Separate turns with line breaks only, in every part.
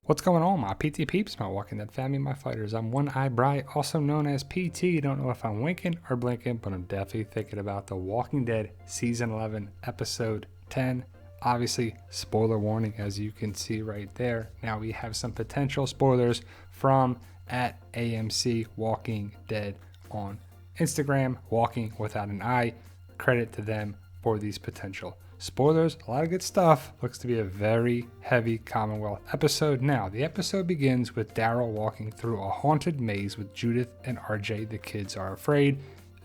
What's going on, my PT peeps, my Walking Dead family, my fighters? I'm One Eye Bright, also known as PT. Don't know if I'm winking or blinking, but I'm definitely thinking about The Walking Dead Season 11, Episode 10. Obviously, spoiler warning, as you can see right there. Now we have some potential spoilers from at AMC Walking Dead on Instagram, Walking Without an I. Credit to them for these potential spoilers. A lot of good stuff. Looks to be a very heavy Commonwealth episode. Now, the episode begins with Daryl walking through a haunted maze with Judith and RJ. The kids are afraid.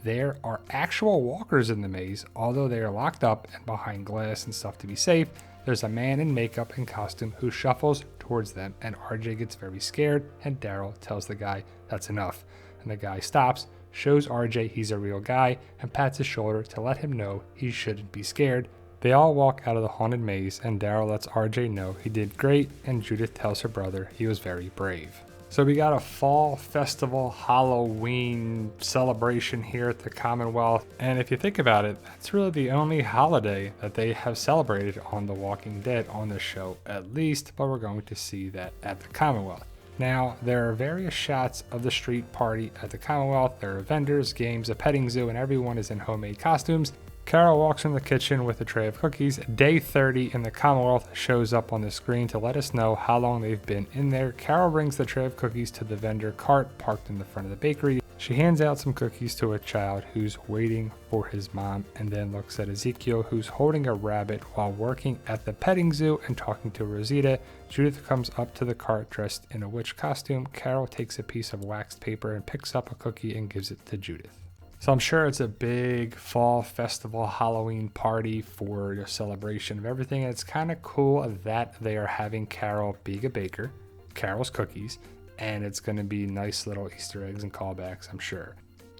There are actual walkers in the maze, although they are locked up and behind glass and stuff to be safe. There's a man in makeup and costume who shuffles towards them, and RJ gets very scared, and Daryl tells the guy that's enough. And the guy stops, shows RJ he's a real guy, and pats his shoulder to let him know he shouldn't be scared. They all walk out of the haunted maze, and Daryl lets RJ know he did great, and Judith tells her brother he was very brave. So we got a fall festival Halloween celebration here at the Commonwealth, and if you think about it, that's really the only holiday that they have celebrated on The Walking Dead on this show, at least, but we're going to see that at the Commonwealth. Now, there are various shots of the street party at the Commonwealth. There are vendors, games, a petting zoo, and everyone is in homemade costumes. Carol walks from the kitchen with a tray of cookies. Day 30 in the Commonwealth shows up on the screen to let us know how long they've been in there. Carol brings the tray of cookies to the vendor cart parked in the front of the bakery. She hands out some cookies to a child who's waiting for his mom, and then looks at Ezekiel, who's holding a rabbit while working at the petting zoo and talking to Rosita. Judith comes up to the cart dressed in a witch costume. Carol takes a piece of waxed paper and picks up a cookie and gives it to Judith. So I'm sure it's a big fall festival Halloween party for the celebration of everything. And it's kind of cool that they are having Carol being a baker, Carol's cookies, and it's going to be nice little Easter eggs and callbacks, I'm sure.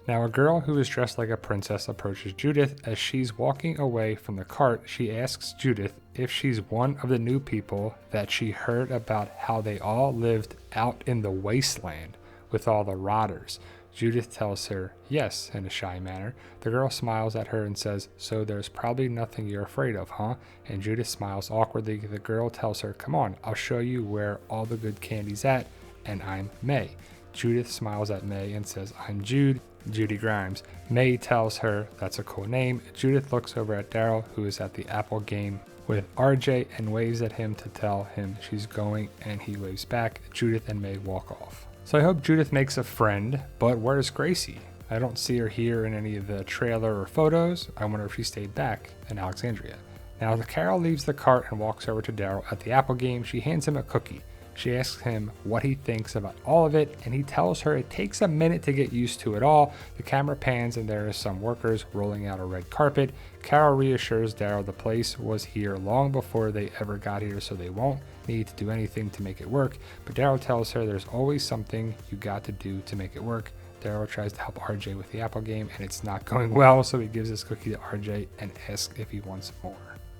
Now, a girl who is dressed like a princess approaches Judith. As she's walking away from the cart, she asks Judith if she's one of the new people that she heard about, how they all lived out in the wasteland with all the rotters. Judith tells her yes in a shy manner. The girl smiles at her and says, "So there's probably nothing you're afraid of, huh?" And Judith smiles awkwardly. The girl tells her, "Come on, I'll show you where all the good candy's at, and I'm May." Judith smiles at May and says, "I'm Jude, Judy Grimes." May tells her that's a cool name. Judith looks over at Daryl, who is at the Apple game with RJ, and waves at him to tell him she's going, and he waves back. Judith and May walk off. So I hope Judith makes a friend, but where's Gracie? I don't see her here in any of the trailer or photos. I wonder if she stayed back in Alexandria. Now, Carol leaves the cart and walks over to Daryl at the Apple game. She hands him a cookie. She asks him what he thinks about all of it, and he tells her it takes a minute to get used to it all. The camera pans and there are some workers rolling out a red carpet. Carol reassures Daryl the place was here long before they ever got here, so they won't need to do anything to make it work. But Daryl tells her there's always something you got to do to make it work. Daryl tries to help RJ with the Apple game, and it's not going well, so he gives his cookie to RJ and asks if he wants more.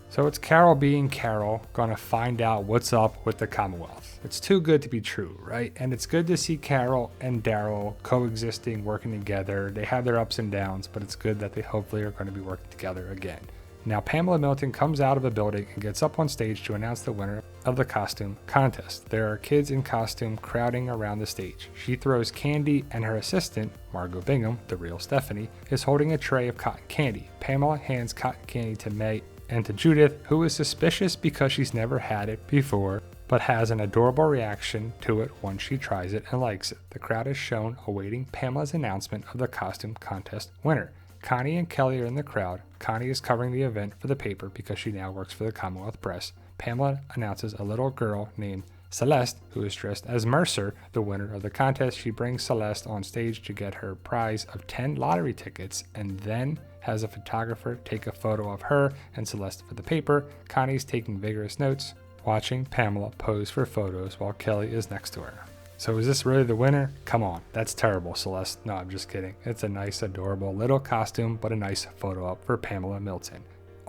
So it's Carol being Carol, gonna find out what's up with the Commonwealth. It's too good to be true, right? And it's good to see Carol and Daryl coexisting, working together. They have their ups and downs, but it's good that they hopefully are going to be working together again. Now, Pamela Milton comes out of a building and gets up on stage to announce the winner of the costume contest. There are kids in costume crowding around the stage. She throws candy, and her assistant, Margot Bingham, the real Stephanie, is holding a tray of cotton candy. Pamela hands cotton candy to May and to Judith, who is suspicious because she's never had it before, but has an adorable reaction to it once she tries it and likes it. The crowd is shown awaiting Pamela's announcement of the costume contest winner. Connie and Kelly are in the crowd. Connie is covering the event for the paper because she now works for the Commonwealth Press. Pamela announces a little girl named Celeste, who is dressed as Mercer, the winner of the contest. She brings Celeste on stage to get her prize of 10 lottery tickets, and then has a photographer take a photo of her and Celeste for the paper. Connie's taking vigorous notes, watching Pamela pose for photos while Kelly is next to her. So is this really the winner? Come on, that's terrible, Celeste. No, I'm just kidding. It's a nice, adorable little costume, but a nice photo op for Pamela Milton.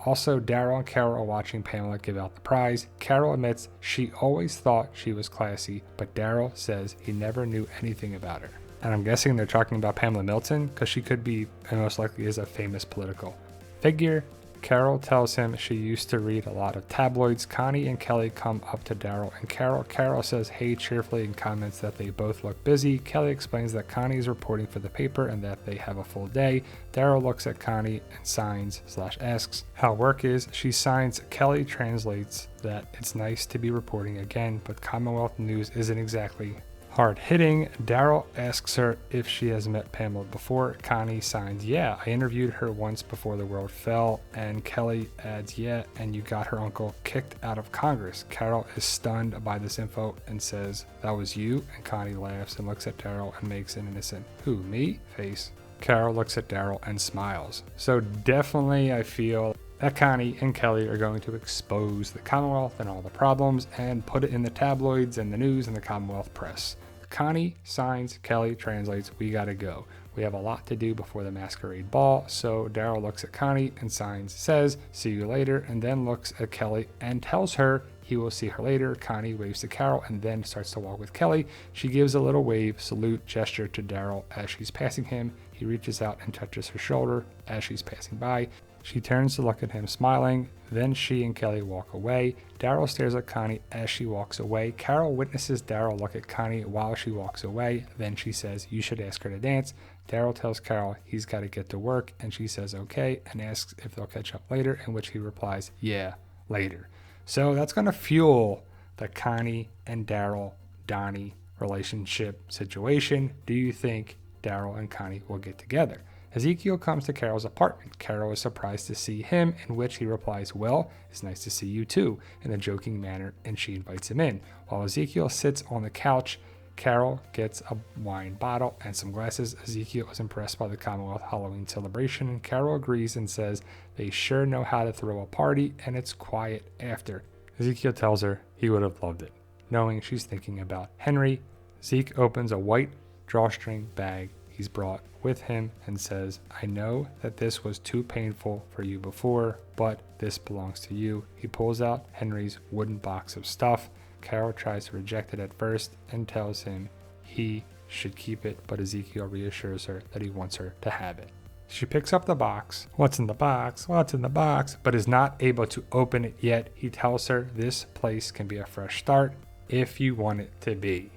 Also, Daryl and Carol are watching Pamela give out the prize. Carol admits she always thought she was classy, but Daryl says he never knew anything about her. And I'm guessing they're talking about Pamela Milton, because she could be, and most likely is, a famous political figure. Carol tells him she used to read a lot of tabloids. Connie and Kelly come up to Daryl and Carol says hey cheerfully and comments that they both look busy. Kelly explains that Connie is reporting for the paper and that they have a full day. Daryl looks at Connie and signs/asks how work is. She signs. Kelly translates that it's nice to be reporting again, but Commonwealth news isn't exactly hard-hitting. Daryl asks her if she has met Pamela before. Connie signs, yeah, I interviewed her once before the world fell. And Kelly adds, yeah, and you got her uncle kicked out of Congress. Carol is stunned by this info and says, that was you? And Connie laughs and looks at Daryl and makes an innocent, who, me? face. Carol looks at Daryl and smiles. So definitely I feel that Connie and Kelly are going to expose the Commonwealth and all the problems and put it in the tabloids and the news and the Commonwealth press. Connie signs, Kelly translates, we gotta go. We have a lot to do before the Masquerade Ball. So Daryl looks at Connie and signs, says, see you later, and then looks at Kelly and tells her he will see her later. Connie waves to Carol and then starts to walk with Kelly. She gives a little wave, salute, gesture to Daryl as she's passing him. He reaches out and touches her shoulder as she's passing by. She turns to look at him, smiling. Then she and Kelly walk away. Daryl stares at Connie as she walks away. Carol witnesses Daryl look at Connie while she walks away. Then she says, you should ask her to dance. Daryl tells Carol he's got to get to work, and she says okay and asks if they'll catch up later, in which he replies, yeah, later. So that's going to fuel the Connie and Daryl, Donnie relationship situation. Do you think Daryl and Connie will get together? Ezekiel comes to Carol's apartment. Carol is surprised to see him, in which he replies, well, it's nice to see you too, in a joking manner, and she invites him in. While Ezekiel sits on the couch, Carol gets a wine bottle and some glasses. Ezekiel is impressed by the Commonwealth Halloween celebration, and Carol agrees and says they sure know how to throw a party, and it's quiet after. Ezekiel tells her he would have loved it. Knowing she's thinking about Henry, Zeke opens a white drawstring bag he's brought with him and says, I know that this was too painful for you before, but this belongs to you. He pulls out Henry's wooden box of stuff. Carol tries to reject it at first and tells him he should keep it, but Ezekiel reassures her that he wants her to have it. She picks up the box. What's in the box? What's in the box? But is not able to open it yet. He tells her this place can be a fresh start if you want it to be.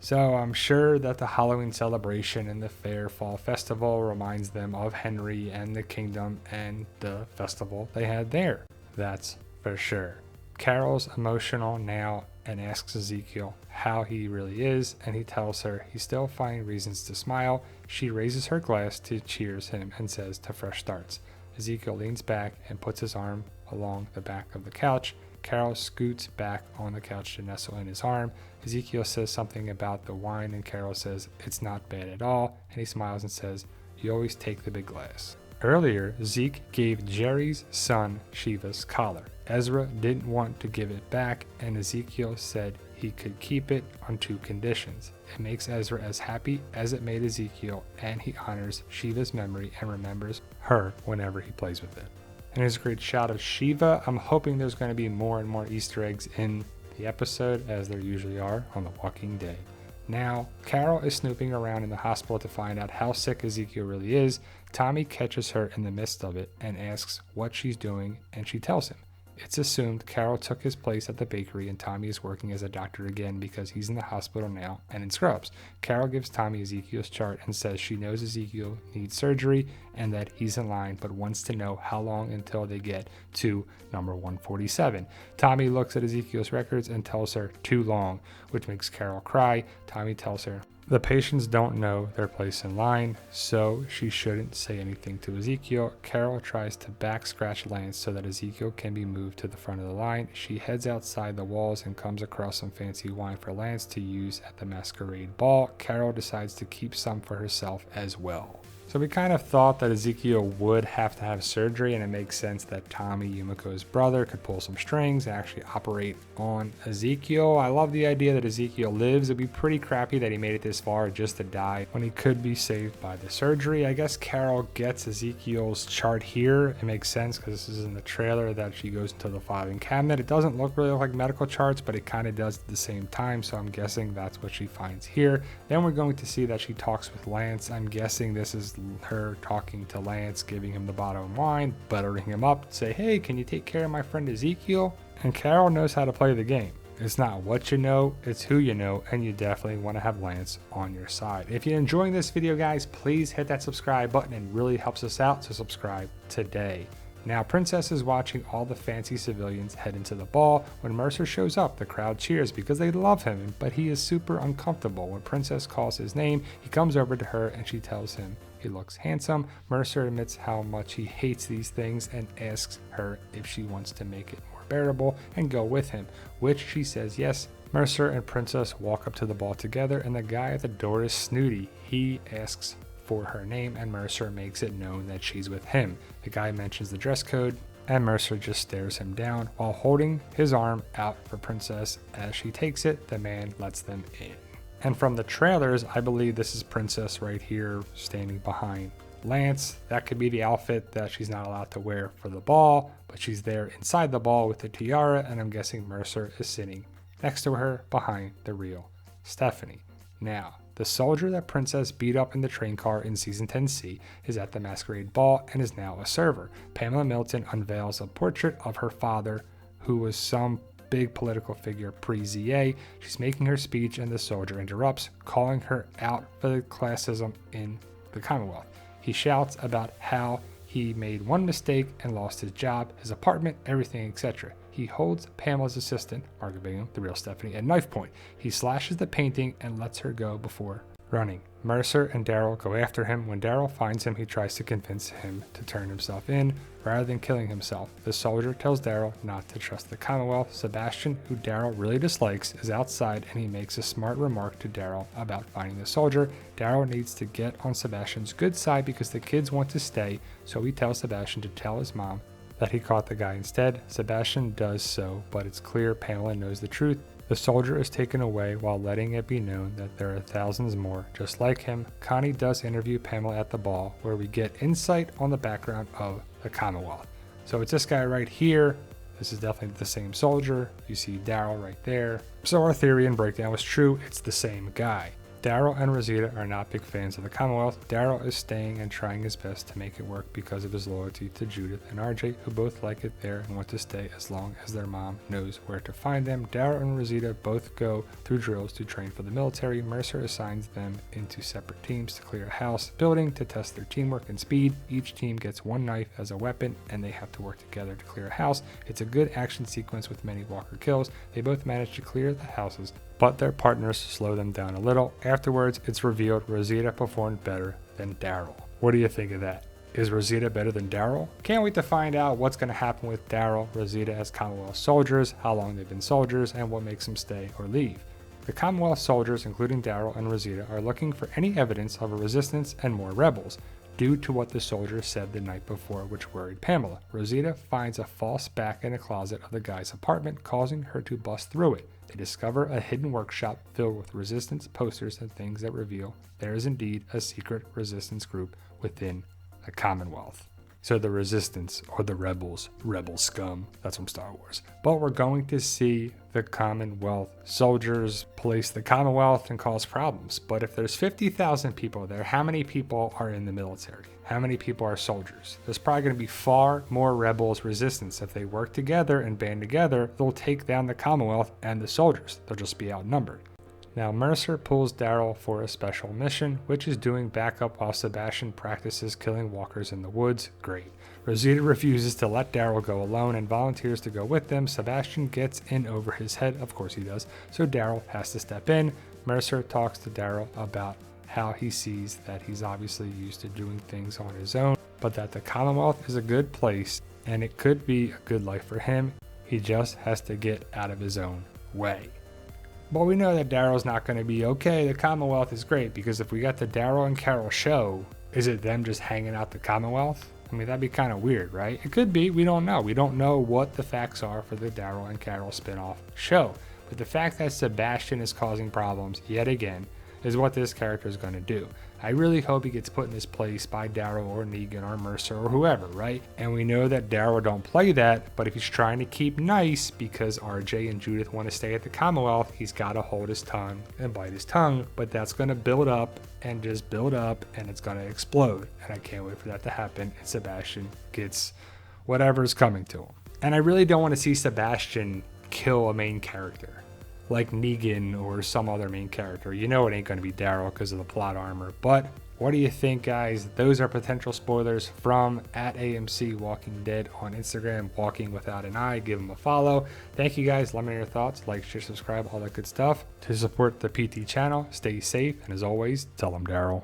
So I'm sure that the Halloween celebration and the Fair Fall Festival reminds them of Henry and the kingdom and the festival they had there. That's for sure. Carol's emotional now and asks Ezekiel how he really is, and he tells her he's still finding reasons to smile. She raises her glass to cheers him and says to fresh starts. Ezekiel leans back and puts his arm along the back of the couch. Carol scoots back on the couch to nestle in his arm. Ezekiel says something about the wine, and Carol says it's not bad at all, and he smiles and says, you always take the big glass. Earlier, Zeke gave Jerry's son Shiva's collar. Ezra didn't want to give it back, and Ezekiel said he could keep it on two conditions. It makes Ezra as happy as it made Ezekiel, and he honors Shiva's memory and remembers her whenever he plays with it. And here's a great shot of Shiva. I'm hoping there's going to be more and more Easter eggs in the episode, as there usually are on The Walking Dead. Now, Carol is snooping around in the hospital to find out how sick Ezekiel really is. Tommy catches her in the midst of it and asks what she's doing, and she tells him. It's assumed Carol took his place at the bakery and Tommy is working as a doctor again because he's in the hospital now and in scrubs. Carol gives Tommy Ezekiel's chart and says she knows Ezekiel needs surgery and that he's in line, but wants to know how long until they get to number 147. Tommy looks at Ezekiel's records and tells her too long, which makes Carol cry. Tommy tells her the patients don't know their place in line, so she shouldn't say anything to Ezekiel. Carol tries to back scratch Lance so that Ezekiel can be moved to the front of the line. She heads outside the walls and comes across some fancy wine for Lance to use at the Masquerade Ball. Carol decides to keep some for herself as well. So we kind of thought that Ezekiel would have to have surgery, and it makes sense that Tommy, Yumiko's brother, could pull some strings and actually operate on Ezekiel. I love the idea that Ezekiel lives. It'd be pretty crappy that he made it this far just to die when he could be saved by the surgery. I guess Carol gets Ezekiel's chart here. It makes sense because this is in the trailer that she goes into the filing cabinet. It doesn't look really like medical charts, but it kind of does at the same time, so I'm guessing that's what she finds here. Then we're going to see that she talks with Lance. I'm guessing this is her talking to Lance, giving him the bottle of wine, buttering him up, say, hey, can you take care of my friend Ezekiel? And Carol knows how to play the game. It's not what you know, it's who you know, and you definitely want to have Lance on your side. If you're enjoying this video, guys, please hit that subscribe button. It really helps us out, so subscribe today. Now, Princess is watching all the fancy civilians head into the ball. When Mercer shows up, the crowd cheers because they love him, but he is super uncomfortable. When Princess calls his name, he comes over to her and she tells him he looks handsome. Mercer admits how much he hates these things and asks her if she wants to make it more bearable and go with him, which she says yes. Mercer and Princess walk up to the ball together, and the guy at the door is snooty. He asks for her name, and Mercer makes it known that she's with him. The guy mentions the dress code, and Mercer just stares him down while holding his arm out for Princess. As she takes it, the man lets them in. And from the trailers, I believe this is Princess right here standing behind Lance. That could be the outfit that she's not allowed to wear for the ball, but she's there inside the ball with the tiara, and I'm guessing Mercer is sitting next to her behind the real Stephanie. Now, the soldier that Princess beat up in the train car in Season 10C is at the Masquerade Ball and is now a server. Pamela Milton unveils a portrait of her father, who was some big political figure pre-ZA. She's making her speech and the soldier interrupts, calling her out for the classism in the Commonwealth. He shouts about how he made one mistake and lost his job, his apartment, everything, etc. He holds Pamela's assistant, Margaret Bingham, the real Stephanie, at knife point. He slashes the painting and lets her go before running. Mercer and Daryl go after him. When Daryl finds him, he tries to convince him to turn himself in rather than killing himself. The soldier tells Daryl not to trust the Commonwealth. Sebastian, who Daryl really dislikes, is outside, and he makes a smart remark to Daryl about finding the soldier. Daryl needs to get on Sebastian's good side because the kids want to stay, so he tells Sebastian to tell his mom that he caught the guy instead. Sebastian does so, but it's clear Pamela knows the truth. The soldier is taken away while letting it be known that there are thousands more just like him. Connie does interview Pamela at the ball, where we get insight on the background of the Commonwealth. So it's this guy right here. This is definitely the same soldier. You see Daryl right there. So our theory and breakdown was true. It's the same guy. Daryl and Rosita are not big fans of the Commonwealth. Daryl is staying and trying his best to make it work because of his loyalty to Judith and RJ, who both like it there and want to stay as long as their mom knows where to find them. Daryl and Rosita both go through drills to train for the military. Mercer assigns them into separate teams to clear a house building to test their teamwork and speed. Each team gets one knife as a weapon, and they have to work together to clear a house. It's a good action sequence with many walker kills. They both manage to clear the houses, but their partners slow them down a little. Afterwards, it's revealed Rosita performed better than Daryl. What do you think of that? Is Rosita better than Daryl? Can't wait to find out what's going to happen with Daryl, Rosita as Commonwealth soldiers, how long they've been soldiers, and what makes them stay or leave. The Commonwealth soldiers, including Daryl and Rosita, are looking for any evidence of a resistance and more rebels, due to what the soldier said the night before, which worried Pamela. Rosita finds a false back in a closet of the guy's apartment, causing her to bust through it. They discover a hidden workshop filled with resistance posters and things that reveal there is indeed a secret resistance group within the Commonwealth. So the resistance, or the rebels, rebel scum, that's from Star Wars. But we're going to see the Commonwealth soldiers police the Commonwealth and cause problems. But if there's 50,000 people there, how many people are in the military? How many people are soldiers? There's probably going to be far more rebels resistance. If they work together and band together, they'll take down the Commonwealth and the soldiers. They'll just be outnumbered. Now Mercer pulls Daryl for a special mission, which is doing backup while Sebastian practices killing walkers in the woods. Great. Rosita refuses to let Daryl go alone and volunteers to go with them. Sebastian gets in over his head, of course he does, so Daryl has to step in. Mercer talks to Daryl about how he sees that he's obviously used to doing things on his own, but that the Commonwealth is a good place and it could be a good life for him. He just has to get out of his own way. But we know that Daryl's not going to be okay. The Commonwealth is great, because if we got the Daryl and Carol show, is it them just hanging out the Commonwealth? I mean, that'd be kind of weird, right? It could be. We don't know. We don't know what the facts are for the Daryl and Carol spinoff show. But the fact that Sebastian is causing problems yet again is what this character is going to do. I really hope he gets put in his place by Daryl or Negan or Mercer or whoever, right? And we know that Daryl don't play that, but if he's trying to keep nice because RJ and Judith want to stay at the Commonwealth, he's got to hold his tongue and bite his tongue, but that's going to build up and just build up, and it's going to explode. And I can't wait for that to happen, and Sebastian gets whatever's coming to him. And I really don't want to see Sebastian kill a main character like Negan or some other main character. You know it ain't going to be Daryl because of the plot armor. But what do you think, guys? Those are potential spoilers from @AMC Walking Dead on Instagram, Walking Without an I. Give them a follow. Thank you, guys. Let me know your thoughts. Like, share, subscribe, all that good stuff. To support the PT channel, stay safe, and as always, tell them Daryl.